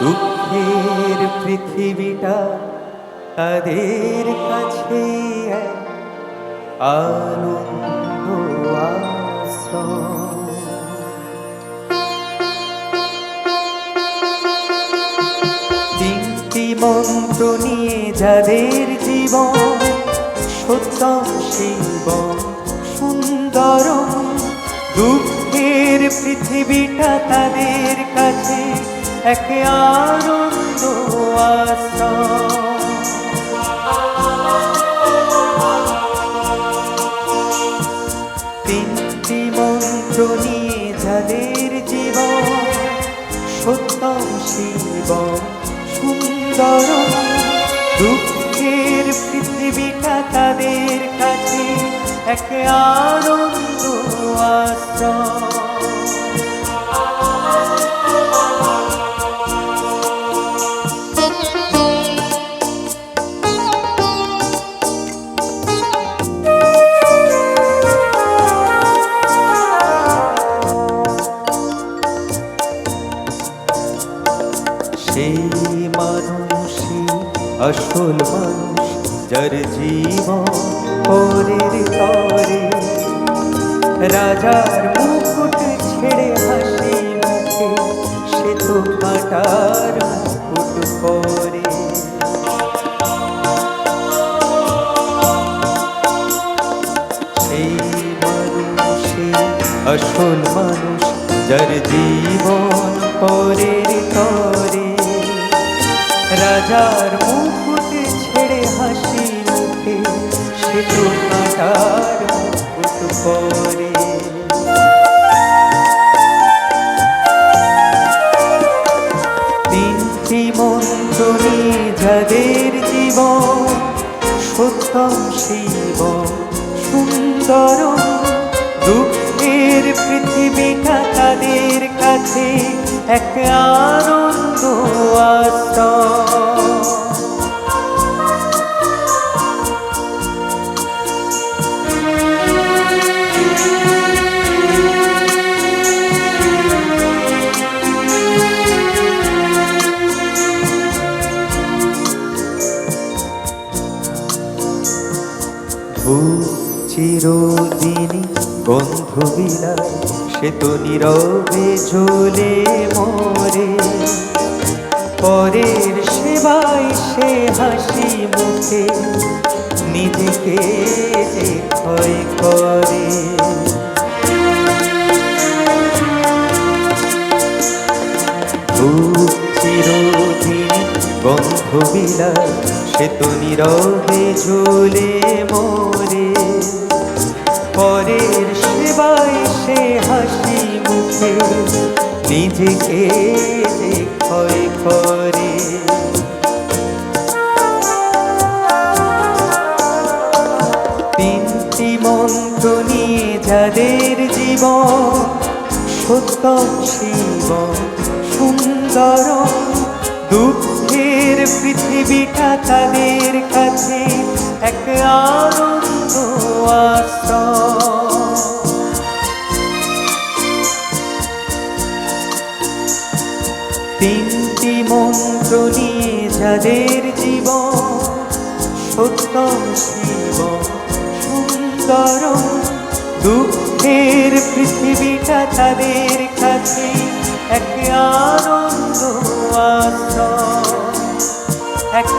দুঃখের পৃথিবীটা তাদের কাছে এক আনন্দ আশ্রম। তিনটি মন্ত্র নিয়ে যাদের জীবন, সত্যম শিবম সুন্দরম। দুঃখের পৃথিবীটা তাদের কাছে এক আনন্দ আশ্রম। তিনটি মন্ত্র নিয়ে যাদের জীবন, সত্যম শিবম সুন্দরম। দুঃখের পৃথিবীটা তাদের কাছে এক আনন্দ আশ্রম। সেই মানুষই আসল মানুষ, যার জীবন পরের তরে। রাজার মুকুট ছেড়ে হাসি মুখে সে তো কাঁটার মুকুট পরে। সেই মানুষই আসল মানুষ, যার জীবন পরের তরে। রাজার মুকুট ছেড়ে হাসি মুখে সে তো কাঁটার মুকুট পরে। তিনটি মন্ত্র নিয়ে যাদের জীবন, সত্যম শিবম সুন্দরম। দুঃখের পৃথিবীটা তাদের কাছে এক আনন্দ আশ্রম। চিরদিনই বন্ধু বিলায়, সে তো নীরবে জ্বলে মরে। পরের সেবায় সে হাসি মুখে নিজেকে যে ক্ষয় করে। চিরদিন বন্ধু বিলায়, সে তো নীরবে জ্বলে মরে। পরের সেবায় সে হাসি মুখে নিজেকে যে ক্ষয় করে। তিনটি মন্ত্র নিয়ে যাদের জীবন, সত্যম শিবম সুন্দরম। দুঃখের পৃথিবীটা তাদের কাছে এক আনন্দ আশ্রম। তিনটি মন্ত্র নিয়ে যাদের জীবন, সত্যম শিবম সুন্দরম। দুঃখের পৃথিবীটা তাদের কাছে এক আনন্দ আশ্রম, এক